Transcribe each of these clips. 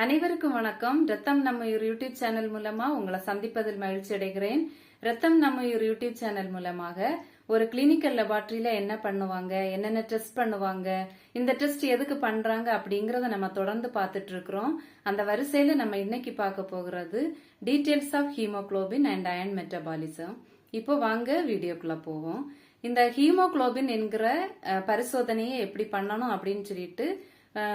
அனைவருக்கும் வணக்கம். ரத்தம் நம்ம யூடியூப் சேனல் மூலமா உங்களை சந்திப்பதில் மகிழ்ச்சி அடைகிறேன். ரத்தம் நம்ம யூடியூப் சேனல் மூலமாக ஒரு கிளினிக்கல் லெபார்டரியில என்ன பண்ணுவாங்க, என்னென்ன டெஸ்ட் பண்ணுவாங்க, இந்த டெஸ்ட் எதுக்கு பண்றாங்க அப்படிங்கறத நம்ம தொடர்ந்து பார்த்துட்டு இருக்கிறோம். அந்த வரிசையில நம்ம இன்னைக்கு பார்க்க போகிறது details of haemoglobin and iron metabolism. இப்போ வாங்க வீடியோக்குள்ள போவோம். இந்த ஹீமோகுளோபின் என்கிற பரிசோதனையை எப்படி பண்ணணும் அப்படின்னு சொல்லிட்டு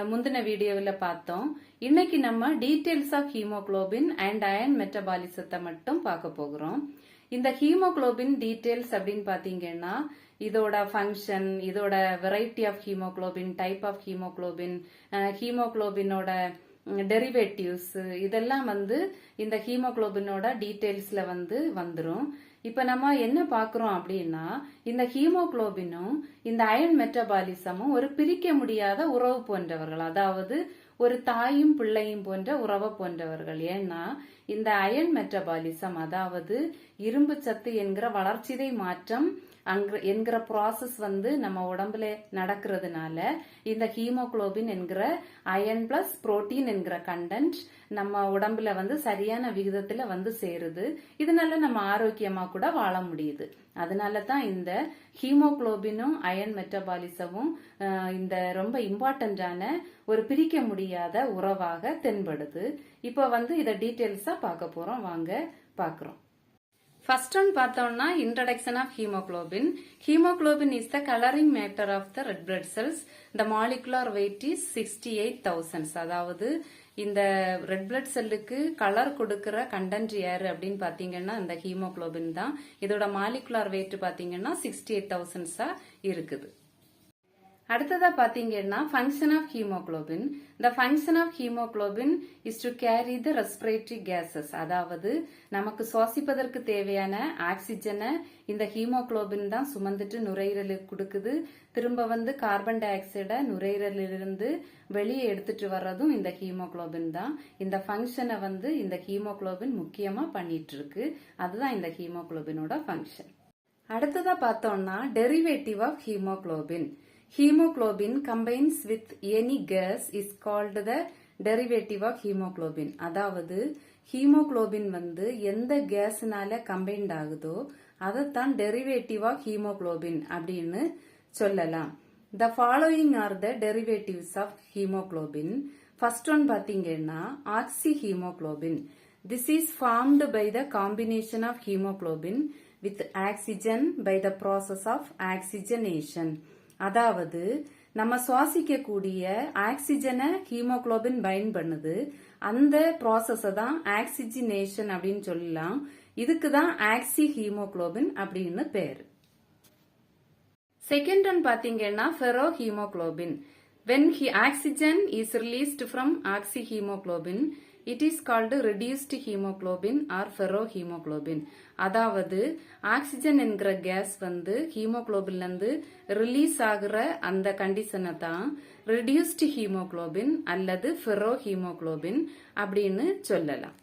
முந்தின வீடியோவில் பார்த்தோம். இன்னைக்கு நம்ம details of haemoglobin and iron மெட்டபாலிசத்தை மட்டும் பார்க்க போகிறோம். இந்த ஹீமோகுளோபின் டீடைல்ஸ் அப்படின்னு பாத்தீங்கன்னா இதோட ஃபங்க்ஷன், இதோட variety of hemoglobin, type of hemoglobin, ஹீமோகுளோபினோட டெரிவேட்டிவ்ஸ், இதெல்லாம் இந்த ஹீமோகுளோபினோட டீடைல்ஸ்ல வந்துரும். இப்ப நம்ம என்ன பாக்குறோம் அப்படின்னா, இந்த ஹீமோகுளோபினும் இந்த அயன் மெட்டபாலிசமும் ஒரு பிரிக்க முடியாத உறவு போன்றவர்கள், அதாவது ஒரு தாயும் பிள்ளையும் போன்ற உறவை போன்றவர்கள். ஏன்னா இந்த அயன் மெட்டபாலிசம், அதாவது இரும்பு சத்து என்கிற வளர்ச்சிதை மாற்றம் என்கிற ப்ராசஸ் நம்ம உடம்புல நடக்கிறதுனால இந்த ஹீமோகுளோபின் என்கிற அயன் பிளஸ் புரோட்டீன் என்கிற கண்டென்ட் நம்ம உடம்புல சரியான விகிதத்துல சேருது. இதனால நம்ம ஆரோக்கியமா கூட வாழ முடியுது. அதனாலதான் இந்த ஹீமோகுளோபினும் அயன் மெட்டபாலிசமும் இந்த ரொம்ப இம்பார்ட்டன்டான ஒரு பிரிக்க முடியாத உறவாக தென்படுது. இப்ப இத டீடைல்ஸா பார்க்க போறோம். வாங்க பாக்குறோம். First one பார்த்தோம்னா introduction of hemoglobin. Hemoglobin is the coloring matter of the red blood cells. The molecular weight is 68,000. அதாவது இந்த ரெட் பிளட் செல்லுக்கு கலர் கொடுக்கிற கண்டென்ட் யாரு அப்படின்னு பாத்தீங்கன்னா இந்த ஹீமோகுளோபின் தான். இதோட மாலிகுலர் வெயிட் பாத்தீங்கன்னா 68,000 இருக்குது. அடுத்ததா பாத்தீங்கன்னா function of haemoglobin. The function of hemoglobin is to carry the respiratory gases. அதாவது நமக்கு சுவாசிப்பதற்கு தேவையான ஆக்சிஜனை இந்த ஹீமோகுளோபின் தான் சுமந்துட்டு நுரையீரலுக்கு கொடுக்குது. திரும்ப கார்பன் டை ஆக்சைடை நுரையீரலிலிருந்து வெளியே எடுத்துட்டு வர்றதும் இந்த ஹீமோகுளோபின் தான். இந்த ஃபங்க்ஷனை இந்த ஹீமோகுளோபின் முக்கியமா பண்ணிட்டு இருக்கு. அதுதான் இந்த ஹீமோகுளோபினோட ஃபங்க்ஷன். அடுத்ததா பார்த்தோம்னா derivative of haemoglobin. Hemoglobin combines with any gas is called the derivative of hemoglobin. அதாவது ஹீமோகுளோபின் எந்த கேஸ்னால கம்பைன்ட் ஆகுதோ அதைத்தான் டெரிவேட்டிவ் ஆஃப் ஹீமோகுளோபின் அப்படின்னு சொல்லலாம். The following are the derivatives of hemoglobin. First one பாத்தீங்கன்னா oxyhemoglobin. This is formed by the combination of hemoglobin with oxygen by the process of oxygenation. அதாவது நம்ம சுவாசிக்க கூடிய ஆக்சிஜனை ஹீமோகுளோபின் பைண்ட் பண்ணுது. அந்த ப்ராசஸ் தான் ஆக்சிஜனேஷன் அப்படின்னு சொல்லலாம். இதுக்கு தான் ஆக்சி ஹீமோகுளோபின் அப்படின்னு பேரு. செகண்ட் ஒன் பாத்தீங்கன்னா ferro haemoglobin. When oxygen is released from oxyhemoglobin, it is called reduced hemoglobin or ferrohemoglobin. அதாவது ஆக்சிஜன் என்கிற கேஸ் ஹீமோகுளோபின்ல இருந்து ரிலீஸ் ஆகுற அந்த கண்டிஷனை தான் ரெடியூஸ்ட் ஹீமோகுளோபின் அல்லது ஃபெரோஹீமோகுளோபின் அப்படின்னு சொல்லலாம்.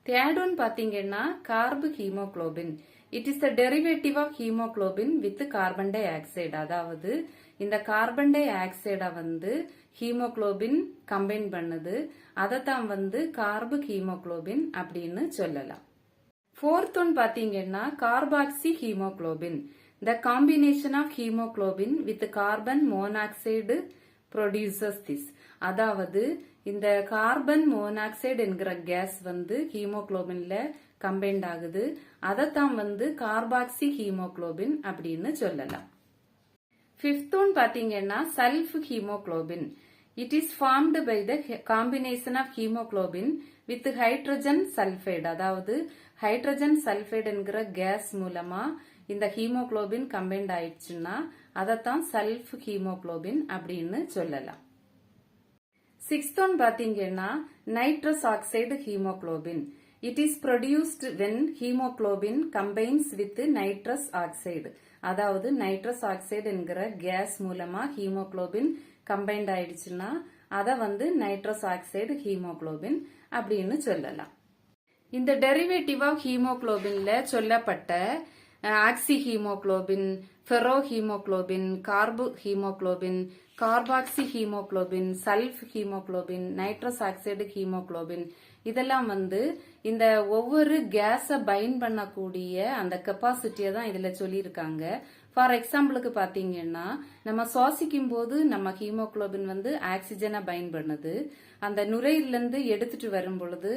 தேர்ட் ஒன் பாத்தீங்கன்னா carb haemoglobin. It is the derivative of haemoglobin with carbon dioxide. அதாவது இந்த கார்பன் டை ஆக்சைடை ஹீமோகுளோபின் கம்பைன் பண்ணுது. அதைத்தான் கார்பு ஹீமோகுளோபின் அப்படின்னு சொல்லலாம். ஃபோர்த் ஒன் பாத்தீங்கன்னா carboxy haemoglobin. The combination of haemoglobin with carbon monoxide produces this. அதாவது இந்த கார்பன் மோனாக்சைடு என்கிற கேஸ் ஹீமோகுளோபின்ல கம்பைன்ட் ஆகுது. அதைத்தான் கார்பாக்சி ஹீமோகுளோபின் அப்படின்னு சொல்லலாம். ஃபிஃப்த் ஒன் பாத்தீங்கன்னா sulph haemoglobin. It is formed by the combination of haemoglobin with hydrogen sulphide. அதாவது ஹைட்ரஜன் சல்பைடு என்கிற கேஸ் மூலமா இந்த ஹீமோகுளோபின் கம்பைன்ட் ஆயிடுச்சுன்னா அதைத்தான் சல்ஃப் ஹீமோகுளோபின் அப்படின்னு சொல்லலாம். சிக்ஸ்த் ஒன் பாத்தீங்கன்னா nitrous oxide haemoglobin. It is produced when hemoglobin combines with nitrous oxide. அதாவது நைட்ரஸ் ஆக்சைடு என்கிற கேஸ் மூலமா ஹீமோகுளோபின் கம்பைன்ட் ஆயிடுச்சுன்னா அதை நைட்ரஸ் ஆக்சைடு ஹீமோகுளோபின் அப்படின்னு சொல்லலாம். இந்த டெரிவேட்டிவ் ஆஃப் ஹீமோகுளோபின்ல சொல்லப்பட்ட oxy haemoglobin, ferro haemoglobin, carb haemoglobin, carboxy haemoglobin, sulph haemoglobin, nitrous oxide haemoglobin, இதெல்லாம் வந்து இந்த ஒவ்வொரு கேஸை பைண்ட் பண்ணக்கூடிய அந்த கெப்பாசிட்டியை தான் இதுல சொல்லியிருக்காங்க. ஃபார் எக்ஸாம்பிளுக்கு பாத்தீங்கன்னா, நம்ம சுவாசிக்கும் போது நம்ம ஹீமோகுளோபின் வந்து ஆக்சிஜனை பைண்ட் பண்ணுது. அந்த நுரையிலிருந்து எடுத்துட்டு வரும் பொழுது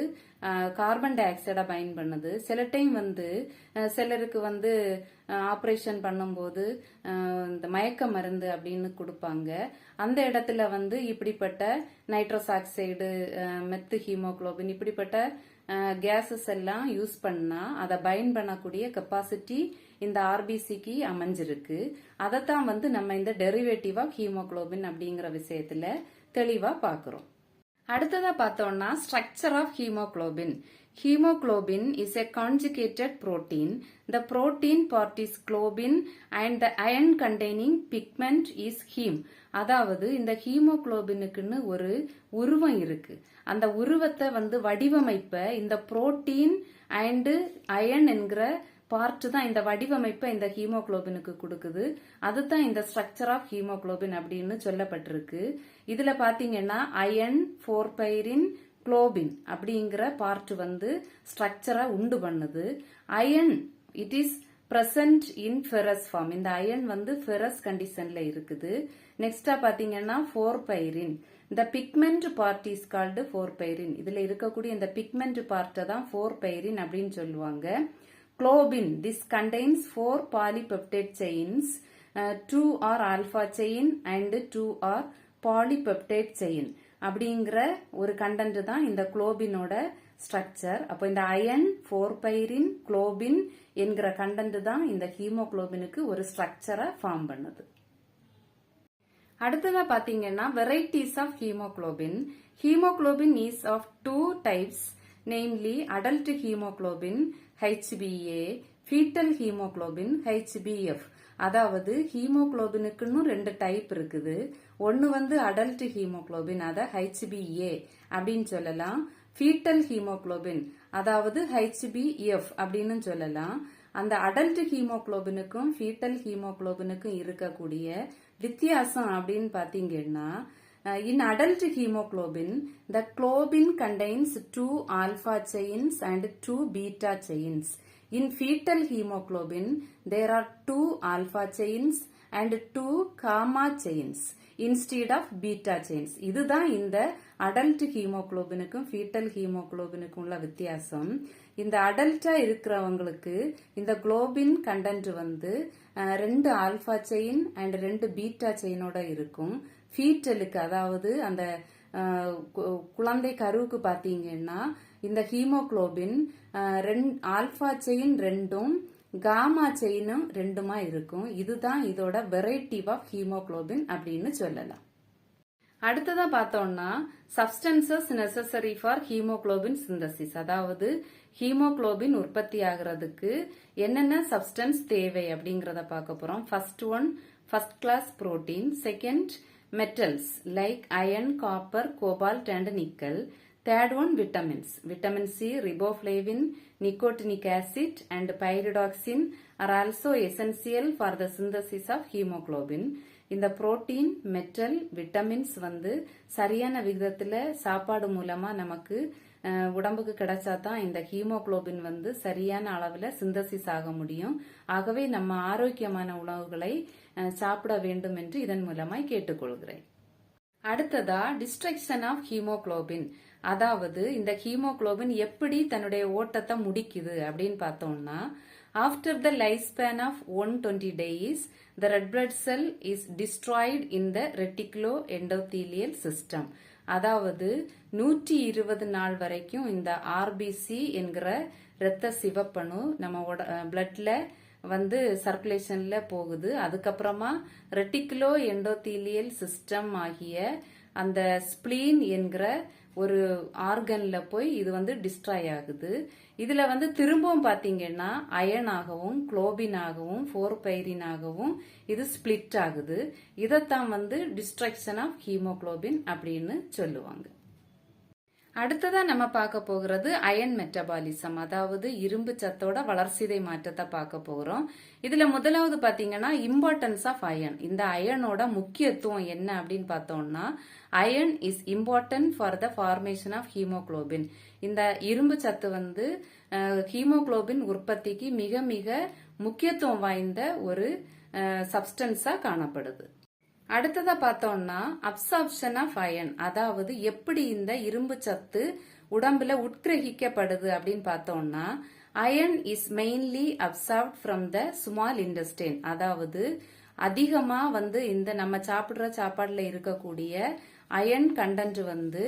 கார்பன் டை ஆக்சைடா பைண்ட் பண்ணுது. சில டைம் வந்து சிலருக்கு வந்து ஆபரேஷன் பண்ணும்போது இந்த மயக்க மருந்து அப்படின்னு கொடுப்பாங்க. அந்த இடத்துல வந்து இப்படிப்பட்ட நைட்ரஸ் ஆக்சைடு, மெத்து ஹீமோகுளோபின், இப்படிப்பட்ட கேசஸ் எல்லாம் யூஸ் பண்ணா அதை பைண்ட் பண்ணக்கூடிய கெப்பாசிட்டி இந்த ஆர்பிசிக்கு அமைஞ்சிருக்கு. அதைத்தான் வந்து நம்ம இந்த டெரிவேட்டிவ் ஆஃப் ஹீமோகுளோபின் அப்படிங்கிற விஷயத்துல தெளிவா பாக்குறோம். அடுத்ததா பார்த்தோம்னா structure of haemoglobin. Hemoglobin is a conjugated protein. The protein part is globin and the iron containing pigment is heme. அதாவது இந்த ஹீமோகுளோபினுக்குன்னு ஒரு உருவம் இருக்கு. அந்த உருவத்தை வந்து வடிவமைப்ப இந்த புரோட்டீன் அண்ட் அயன் என்கிற பார்ட் தான் இந்த வடிவமைப்பை இந்த ஹீமோகுளோபினுக்கு கொடுக்குது. அதுதான் இந்த ஸ்ட்ரக்சர் ஆஃப் ஹீமோகுளோபின் அப்படின்னு சொல்லப்பட்டிருக்கு. இதுல பாத்தீங்கன்னா அயன், 4-பைரின், குளோபின் அப்படிங்கிற பார்ட் வந்து ஸ்ட்ரக்சரா உண்டு பண்ணுது. Iron it is present in ferrous form. இந்த அயன் வந்து ஃபெரஸ் கண்டிஷன்ல இருக்குது. நெக்ஸ்டா பாத்தீங்கன்னா 4-பைரின். இந்த பிக்மெண்ட் பார்ட் இஸ் கால்டு 4-பைரின். இதுல இருக்கக்கூடிய இந்த பிக்மெண்ட் பார்ட்டை தான் 4-பைரின் அப்படின்னு சொல்லுவாங்க. Globin, this contains 4 polypeptide chains, 2 are alpha chain and 2 are polypeptide chain. அப்படிங்கிற ஒரு கண்டென்ட் தான் இந்த குளோபினோட ஸ்ட்ரக்சர். அப்போ இந்த அயன், 4-பைரின், குளோபின் என்கிற கண்டென்ட் தான் இந்த ஹீமோகுளோபினுக்கு ஒரு ஸ்ட்ரக்சரை ஃபார்ம் பண்ணுது. அடுத்ததா பாத்தீங்கன்னா varieties of haemoglobin. Haemoglobin is of 2 types, namely adult hemoglobin HbA, fetal hemoglobin HbF. அதாவது ஹீமோகுளோபினுக்குன்னு 2 டைப் இருக்குது. ஒன்னு வந்து அடல்ட் ஹீமோகுளோபின், அத HbA அப்படின்னு சொல்லலாம். ஃபீட்டல் ஹீமோகுளோபின் அதாவது HbF அப்படின்னு சொல்லலாம். அந்த அடல்ட் ஹீமோகுளோபினுக்கும் ஃபீட்டல் ஹீமோகுளோபினுக்கும் இருக்கக்கூடிய வித்தியாசம் அப்படின்னு பாத்தீங்கன்னா, in adult hemoglobin, the globin contains 2 alpha chains and 2 beta chains. In fetal hemoglobin, there are 2 alpha chains and 2 gamma chains instead of beta chains. இதுதான் இந்த adult ஹீமோகுளோபினுக்கும் ஃபீட்டல் ஹீமோகுளோபினுக்கும் உள்ள வித்தியாசம். இந்த அடல்ட்டா இருக்கிறவங்களுக்கு இந்த குளோபின் கண்டென்ட் வந்து 2 ஆல்பா செயின் அண்ட் 2 பீட்டா செயினோட இருக்கும். ஃபீட்டலுக்கு அதாவது அந்த குழந்தை கருவுக்கு பாத்தீங்கன்னா இந்த ஹீமோகுளோபின் ஆல்பா செயின் 2ம் காமா செயினும் 2மா இருக்கும். இதுதான் இதோட வெரைட்டி ஆஃப் ஹீமோகுளோபின் அப்படின்னு சொல்லலாம். அடுத்ததா பார்த்தோம்னா substances necessary for haemoglobin synthesis. அதாவது ஹீமோகுளோபின் உற்பத்தி ஆகிறதுக்கு என்னென்ன சப்ஸ்டன்ஸ் தேவை அப்படிங்கறத பார்க்க போறோம். First class protein, second metals like iron, copper, cobalt and nickel. Third one vitamins. Vitamin C, riboflavin, nicotinic acid and pyridoxine are also essential for the synthesis of hemoglobin. இந்த protein, metal, vitamins வந்து சரியான விகிதத்துல சாப்பாடு மூலமா நமக்கு உடம்புக்கு கிடைச்சாதான் இந்த haemoglobin வந்து சரியான அளவுல சிந்தசிஸ் ஆக முடியும். ஆகவே நம்ம ஆரோக்கியமான உணவுகளை சாப்பிட வேண்டும் என்று இதன் மூலமாய் கேட்டுக்கொள்கிறேன். அடுத்ததா டிஸ்ட்ரக்ஷன் ஆஃப் ஹீமோகுளோபின். அதாவது இந்த ஹீமோகுளோபின் எப்படி தன்னுடைய ஓட்டத்தை முடிக்குது அப்படின்னு பார்த்தோம்னா, after the lifespan of 120 days, the red blood cell is destroyed in the reticuloendothelial system. அதாவது 120 நாள் வரைக்கும் இந்த ஆர்பிசி என்கிற இரத்த சிவப்பணு நம்ம பிளட்ல வந்து சர்க்குலேஷன்ல போகுது. அதுக்கப்புறமா ரெட்டிகுலோ எண்டோதீலியல் சிஸ்டம் ஆகிய அந்த ஸ்பிளீன் என்கிற ஒரு ஆர்கன்ல போய் இது வந்து டிஸ்ட்ராய் ஆகுது. இதுல வந்து திரும்பவும் பாத்தீங்கன்னா அயனாகவும் குளோபினாகவும் 4-பைரினாகவும் இது ஸ்பிளிட் ஆகுது. இதத்தான் வந்து டிஸ்ட்ரக்ஷன் ஆஃப் ஹீமோகுளோபின் அப்படின்னு சொல்லுவாங்க. அடுத்ததா நம்ம பார்க்க போகிறது அயன் மெட்டபாலிசம், அதாவது இரும்பு சத்தோட வளர்சிதை மாற்றத்தை பார்க்க போகிறோம். இதுல முதலாவது பாத்தீங்கன்னா இம்பார்ட்டன்ஸ் ஆஃப் அயன். இந்த அயனோட முக்கியத்துவம் என்ன அப்படின்னு பார்த்தோம்னா, iron is important for the formation of haemoglobin. இந்த இரும்பு சத்து வந்து ஹீமோகுளோபின் உற்பத்திக்கு மிக மிக முக்கியத்துவம் வாய்ந்த ஒரு சப்ஸ்டன்ஸா காணப்படுது. அடுத்ததா பார்த்தோம்னா அப்சார்ப்ஷன் ஆஃப் அயன், அதாவது எப்படி இந்த இரும்பு சத்து உடம்புல உட்கிரகிக்கப்படுது அப்படின்னு பார்த்தோம்னா, iron is mainly absorbed from the small intestine, அதாவது அதிகமா வந்து இந்த நம்ம சாப்பிடுற சாப்பாடுல இருக்கக்கூடிய அயன் கண்டென்ட் வந்து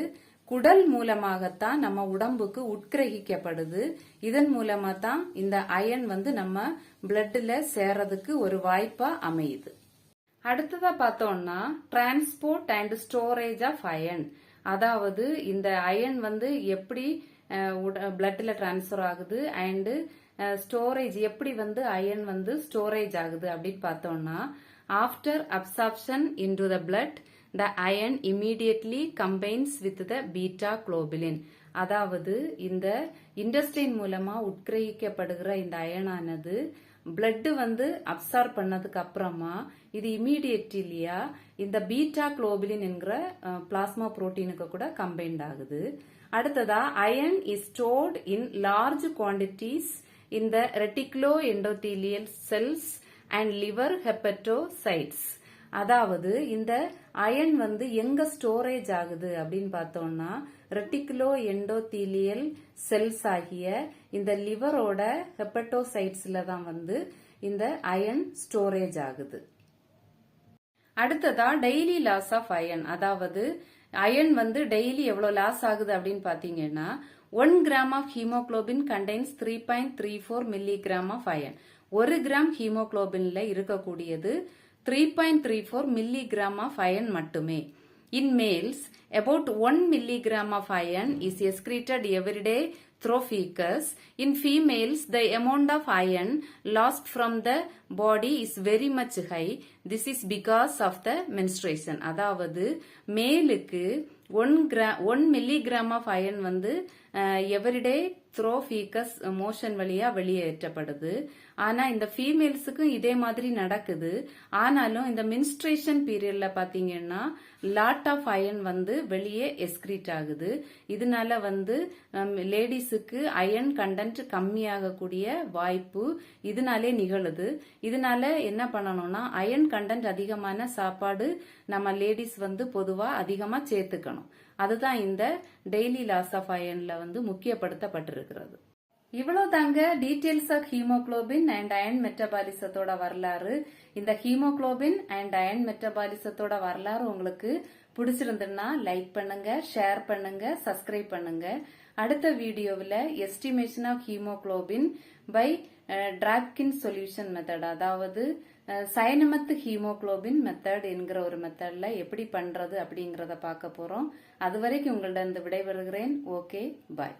குடல் மூலமாகத்தான் நம்ம உடம்புக்கு உட்கிரகிக்கப்படுது. இதன் மூலமா தான் இந்த அயன் வந்து நம்ம பிளட்ல சேரதுக்கு ஒரு வாய்ப்பா அமையுது. அடுத்ததா பார்த்தோம்னா transport and storage of iron, அதாவது இந்த அயன் வந்து எப்படி பிளட்ல டிரான்ஸ்பர் ஆகுது அண்ட் ஸ்டோரேஜ் எப்படி வந்து அயன் வந்து ஸ்டோரேஜ் ஆகுது அப்படின்னு பார்த்தோம்னா, after absorption into the blood the iron immediately combines with the beta globulin, அதாவது இந்த இன்டெஸ்டைன் மூலமா உட்கிரகிக்கப்படுகிற இந்த அயனானது பிளட் வந்து அப்சார்ப் பண்ணதுக்கு அப்புறமா இது இமீடியட்லியா இந்த பீட்டா குளோபுலின் என்கிற பிளாஸ்மா புரோட்டீனுக்கு கூட கம்பைன்ட் ஆகுது. அடுத்ததா iron is stored in large quantities in the reticulo endothelial cells and liver hepatocytes, அதாவது இந்த அயன் வந்து எங்க ஸ்டோரேஜ் ஆகுது அப்படின்னு பார்த்தோம்னா, ரெட்டிகுலோ எண்டோதீலியல் செல்ஸ் ஆகிய இந்த லிவரோட ஹெப்பட்டோசைட்ஸ்ல தான் வந்து இந்த அயன் ஸ்டோரேஜ் ஆகுது. அடுத்ததா டெய்லி லாஸ் ஆஃப் அயன், அதாவது அயன் வந்து டெய்லி எவ்வளவு லாஸ் ஆகுது அப்படின்னு பாத்தீங்கன்னா, 1 gram of haemoglobin contains 3.34 milligram of iron. 1 gram ஹீமோகுளோபின்ல இருக்கக்கூடியது 3.34 மில்லிகிராம் ஆஃப் அயன் மட்டுமே. In males, about 1 milligram of iron is excreted every day through fecus. In females, the amount of iron lost from the body is very much high. This is because of the menstruation. அதாவது மேலுக்கு 1 milligram of iron வந்து everyday throw faeces motion வழியா வெளியேற்றப்படுது. ஆனா இந்த ஃபீமேல்ஸுக்கும் இதே மாதிரி நடக்குது. ஆனாலும் இந்த மின்ஸ்ட்ரேஷன் பீரியட்ல பாத்தீங்கன்னா லாட் ஆஃப் அயன் வந்து வெளியே எஸ்கிரீட் ஆகுது. இதனால வந்து லேடிஸுக்கு அயன் கண்டென்ட் கம்மியாகக்கூடிய வாய்ப்பு இதனாலே நிகழுது. இதனால என்ன பண்ணணும்னா, அயன் கண்டென்ட் அதிகமான சாப்பாடு நம்ம லேடிஸ் வந்து பொதுவா அதிகமா சேர்த்துக்கணும். அதுதான் இந்த டெய்லி லாஸ் ஆஃப் அயன்ல வந்து முக்கியப்படுத்தப்பட்டிருக்கிறது. இவ்வளவு தாங்க details of haemoglobin and iron மெட்டபாலிசத்தோட வரலாறு. இந்த ஹீமோகுளோபின் அண்ட் அயன் மெட்டபாலிசத்தோட வரலாறு உங்களுக்கு பிடிச்சிருந்ததுன்னா லைக் பண்ணுங்க, ஷேர் பண்ணுங்க, சப்ஸ்கிரைப் பண்ணுங்க. அடுத்த வீடியோவில் estimation of haemoglobin by Drabkin solution method, அதாவது சைனமத்து ஹீமோகுளோபின் மெத்தட் என்கிற ஒரு மெத்தட்ல எப்படி பண்றது அப்படிங்கறத பார்க்க போறோம். அதுவரைக்கும் உங்களிடம் விடைபெறுகிறேன். ஓகே, பாய்.